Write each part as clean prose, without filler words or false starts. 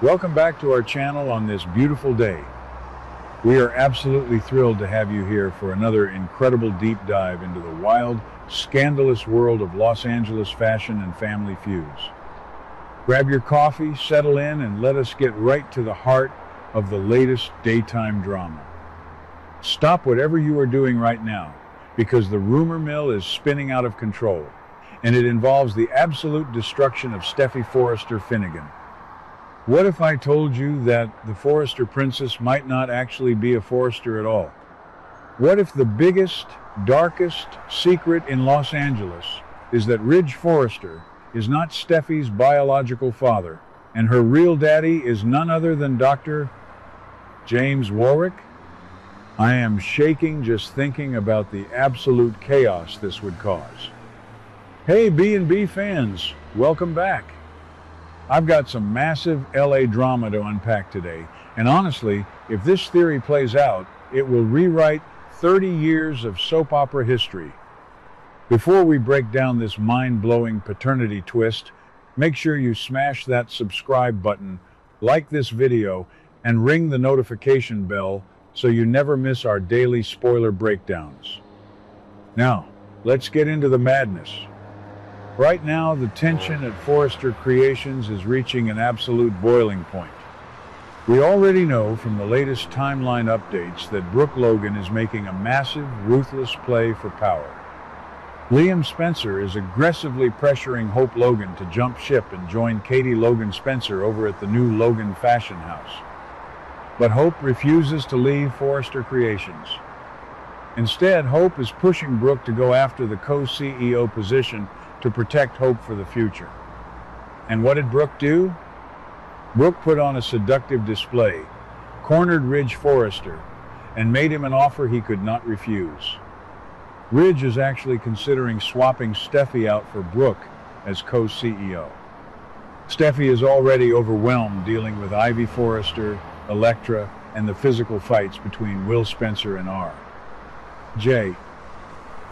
Welcome back to our channel on this beautiful day. We are absolutely thrilled to have you here for another incredible deep dive into the wild, scandalous world of Los Angeles fashion and family feuds. Grab your coffee, settle in, and let us get right to the heart of the latest daytime drama. Stop whatever you are doing right now, because the rumor mill is spinning out of control, and it involves the absolute destruction of Steffy Forrester Finnegan. What if I told you that the Forrester princess might not actually be a Forrester at all? What if the biggest, darkest secret in Los Angeles is that Ridge Forrester is not Steffy's biological father, and her real daddy is none other than Dr. James Warwick? I am shaking just thinking about the absolute chaos this would cause. Hey B&B fans, welcome back. I've got some massive LA drama to unpack today, and honestly, if this theory plays out, it will rewrite 30 years of soap opera history. Before we break down this mind-blowing paternity twist, make sure you smash that subscribe button, like this video, and ring the notification bell so you never miss our daily spoiler breakdowns. Now, let's get into the madness. Right now, the tension at Forrester Creations is reaching an absolute boiling point. We already know from the latest timeline updates that Brooke Logan is making a massive, ruthless play for power. Liam Spencer is aggressively pressuring Hope Logan to jump ship and join Katie Logan Spencer over at the new Logan Fashion House. But Hope refuses to leave Forrester Creations. Instead, Hope is pushing Brooke to go after the co-CEO position to protect Hope for the future. And what did Brooke do? Brooke put on a seductive display, cornered Ridge Forrester, and made him an offer he could not refuse. Ridge is actually considering swapping Steffy out for Brooke as co-CEO. Steffy is already overwhelmed dealing with Ivy Forrester, Elektra, and the physical fights between Will Spencer and R.J.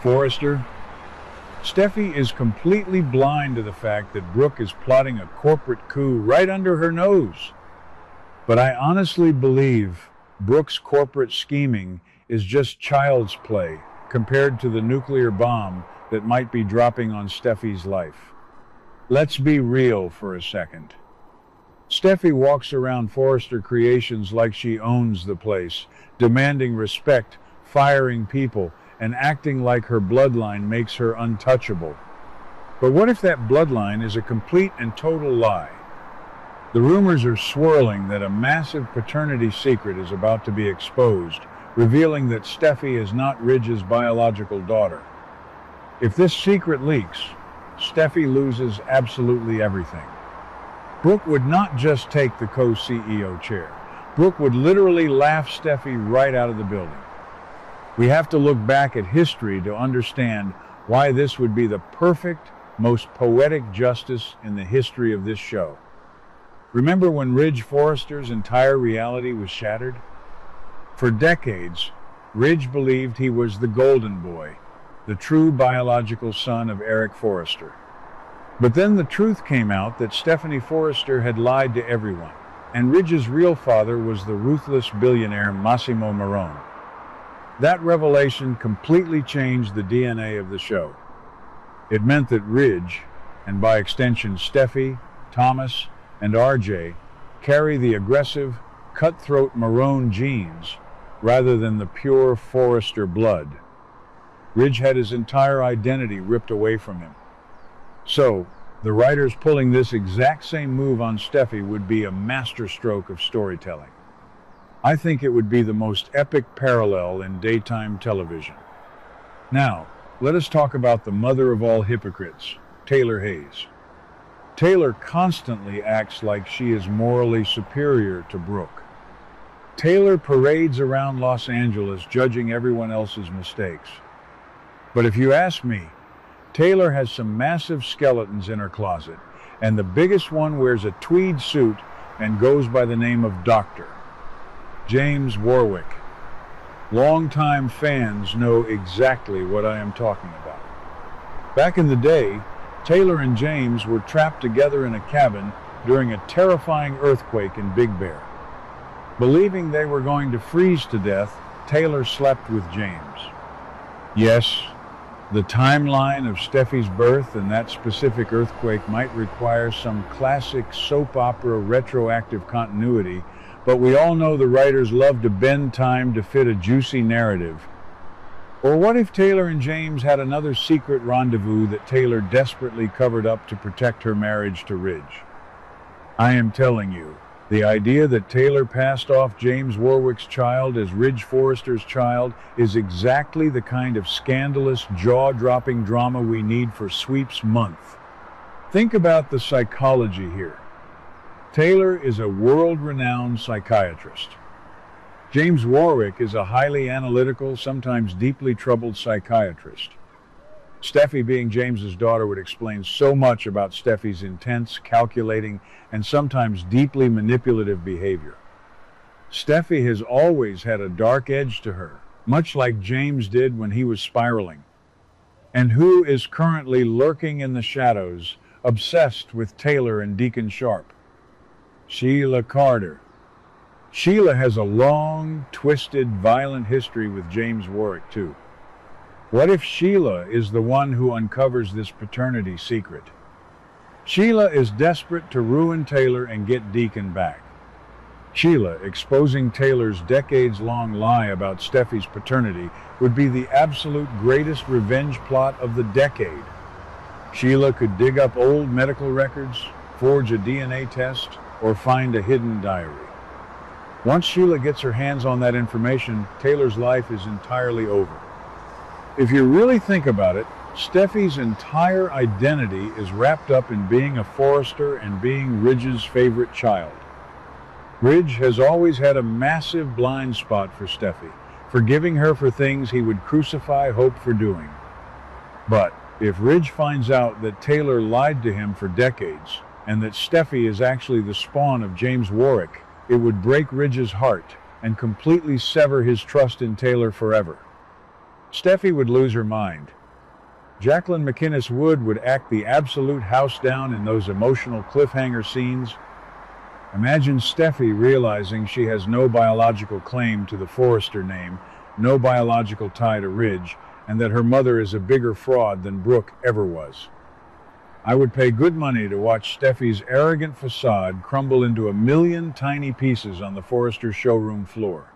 Forrester. Steffy is completely blind to the fact that Brooke is plotting a corporate coup right under her nose. But I honestly believe Brooke's corporate scheming is just child's play compared to the nuclear bomb that might be dropping on Steffy's life. Let's be real for a second. Steffy walks around Forrester Creations like she owns the place, demanding respect, firing people, and acting like her bloodline makes her untouchable. But what if that bloodline is a complete and total lie? The rumors are swirling that a massive paternity secret is about to be exposed, revealing that Steffy is not Ridge's biological daughter. If this secret leaks, Steffy loses absolutely everything. Brooke would not just take the co-CEO chair. Brooke would literally laugh Steffy right out of the building. We have to look back at history to understand why this would be the perfect, most poetic justice in the history of this show. Remember when Ridge Forrester's entire reality was shattered? For decades, Ridge believed he was the golden boy, the true biological son of Eric Forrester. But then the truth came out that Stephanie Forrester had lied to everyone, and Ridge's real father was the ruthless billionaire Massimo Marone. That revelation completely changed the DNA of the show. It meant that Ridge, and by extension Steffy, Thomas, and RJ, carry the aggressive, cutthroat Marone genes rather than the pure Forrester blood. Ridge had his entire identity ripped away from him. So, the writers pulling this exact same move on Steffy would be a masterstroke of storytelling. I think it would be the most epic parallel in daytime television. Now, let us talk about the mother of all hypocrites, Taylor Hayes. Taylor constantly acts like she is morally superior to Brooke. Taylor parades around Los Angeles judging everyone else's mistakes. But if you ask me, Taylor has some massive skeletons in her closet, and the biggest one wears a tweed suit and goes by the name of Dr. James Warwick. Longtime fans know exactly what I am talking about. Back in the day, Taylor and James were trapped together in a cabin during a terrifying earthquake in Big Bear. Believing they were going to freeze to death, Taylor slept with James. Yes, the timeline of Steffi's birth and that specific earthquake might require some classic soap opera retroactive continuity, but we all know the writers love to bend time to fit a juicy narrative. Or what if Taylor and James had another secret rendezvous that Taylor desperately covered up to protect her marriage to Ridge? I am telling you, the idea that Taylor passed off James Warwick's child as Ridge Forrester's child is exactly the kind of scandalous, jaw-dropping drama we need for Sweeps Month. Think about the psychology here. Taylor is a world-renowned psychiatrist. James Warwick is a highly analytical, sometimes deeply troubled psychiatrist. Steffy, being James's daughter, would explain so much about Steffi's intense, calculating, and sometimes deeply manipulative behavior. Steffy has always had a dark edge to her, much like James did when he was spiraling, and who is currently lurking in the shadows, obsessed with Taylor and Deacon Sharp. Sheila Carter. Sheila has a long, twisted, violent history with James Warwick, too. What if Sheila is the one who uncovers this paternity secret? Sheila is desperate to ruin Taylor and get Deacon back. Sheila exposing Taylor's decades-long lie about Steffi's paternity would be the absolute greatest revenge plot of the decade. Sheila could dig up old medical records, forge a DNA test, or find a hidden diary. Once Sheila gets her hands on that information, Taylor's life is entirely over. If you really think about it, Steffi's entire identity is wrapped up in being a Forrester and being Ridge's favorite child. Ridge has always had a massive blind spot for Steffi, forgiving her for things he would crucify Hope for doing. But if Ridge finds out that Taylor lied to him for decades, and that Steffi is actually the spawn of James Warwick, it would break Ridge's heart and completely sever his trust in Taylor forever. Steffi would lose her mind. Jacqueline McInnes Wood would act the absolute house down in those emotional cliffhanger scenes. Imagine Steffi realizing she has no biological claim to the Forrester name, no biological tie to Ridge, and that her mother is a bigger fraud than Brooke ever was. I would pay good money to watch Steffi's arrogant facade crumble into a million tiny pieces on the Forrester showroom floor.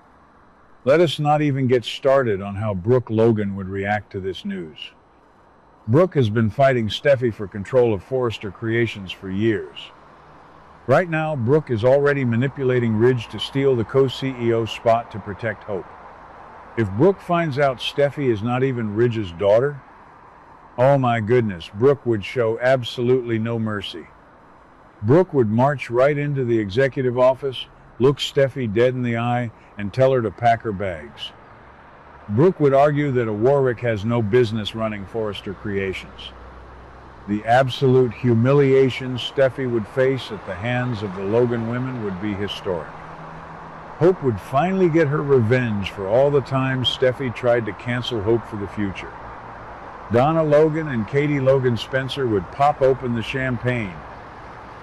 Let us not even get started on how Brooke Logan would react to this news. Brooke has been fighting Steffi for control of Forrester Creations for years. Right now, Brooke is already manipulating Ridge to steal the co-CEO spot to protect Hope. If Brooke finds out Steffi is not even Ridge's daughter, oh my goodness, Brooke would show absolutely no mercy. Brooke would march right into the executive office, look Steffi dead in the eye, and tell her to pack her bags. Brooke would argue that a Warwick has no business running Forrester Creations. The absolute humiliation Steffi would face at the hands of the Logan women would be historic. Hope would finally get her revenge for all the times Steffi tried to cancel Hope for the future. Donna Logan and Katie Logan Spencer would pop open the champagne.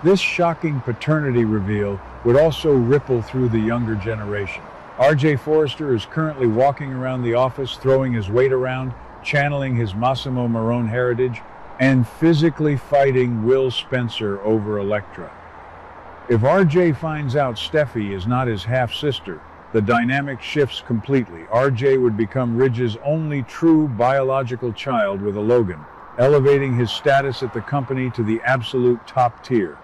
This shocking paternity reveal would also ripple through the younger generation. R.J. Forrester is currently walking around the office throwing his weight around, channeling his Massimo Marone heritage, and physically fighting Will Spencer over Elektra. If R.J. finds out Steffi is not his half-sister, the dynamic shifts completely. R.J. would become Ridge's only true biological child with a Logan, elevating his status at the company to the absolute top tier.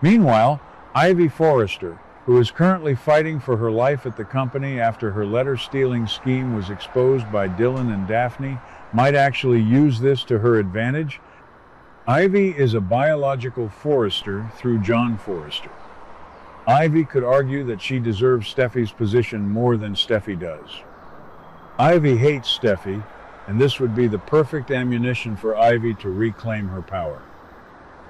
Meanwhile, Ivy Forrester, who is currently fighting for her life at the company after her letter-stealing scheme was exposed by Dylan and Daphne, might actually use this to her advantage. Ivy is a biological Forrester through John Forrester. Ivy could argue that she deserves Steffi's position more than Steffi does. Ivy hates Steffi, and this would be the perfect ammunition for Ivy to reclaim her power.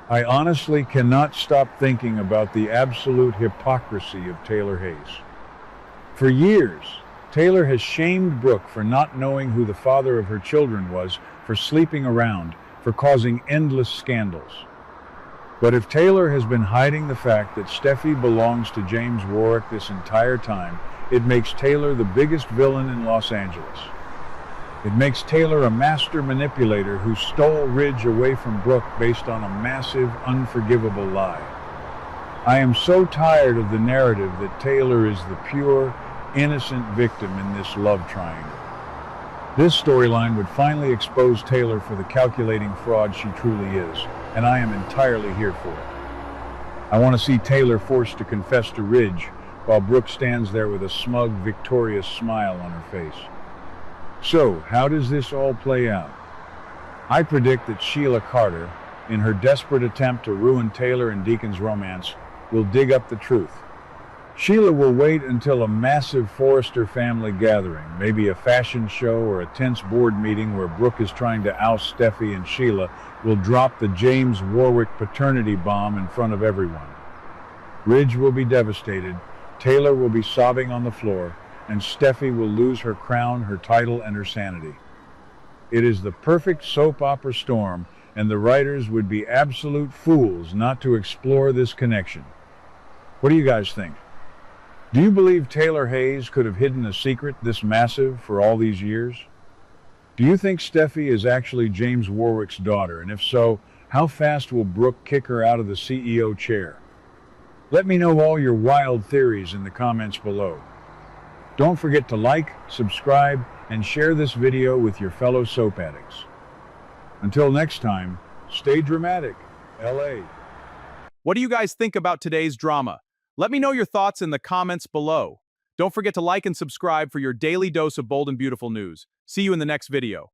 I honestly cannot stop thinking about the absolute hypocrisy of Taylor Hayes. For years, Taylor has shamed Brooke for not knowing who the father of her children was, for sleeping around, for causing endless scandals. But if Taylor has been hiding the fact that Steffy belongs to James Warwick this entire time, it makes Taylor the biggest villain in Los Angeles. It makes Taylor a master manipulator who stole Ridge away from Brooke based on a massive, unforgivable lie. I am so tired of the narrative that Taylor is the pure, innocent victim in this love triangle. This storyline would finally expose Taylor for the calculating fraud she truly is, and I am entirely here for it. I want to see Taylor forced to confess to Ridge, while Brooke stands there with a smug, victorious smile on her face. So, how does this all play out? I predict that Sheila Carter, in her desperate attempt to ruin Taylor and Deacon's romance, will dig up the truth. Sheila will wait until a massive Forrester family gathering, maybe a fashion show or a tense board meeting where Brooke is trying to oust Steffy, and Sheila will drop the James Warwick paternity bomb in front of everyone. Ridge will be devastated, Taylor will be sobbing on the floor, and Steffy will lose her crown, her title, and her sanity. It is the perfect soap opera storm, and the writers would be absolute fools not to explore this connection. What do you guys think? Do you believe Taylor Hayes could have hidden a secret this massive for all these years? Do you think Steffy is actually James Warwick's daughter? And if so, how fast will Brooke kick her out of the CEO chair? Let me know all your wild theories in the comments below. Don't forget to like, subscribe, and share this video with your fellow soap addicts. Until next time, stay dramatic, LA. What do you guys think about today's drama? Let me know your thoughts in the comments below. Don't forget to like and subscribe for your daily dose of bold and beautiful news. See you in the next video.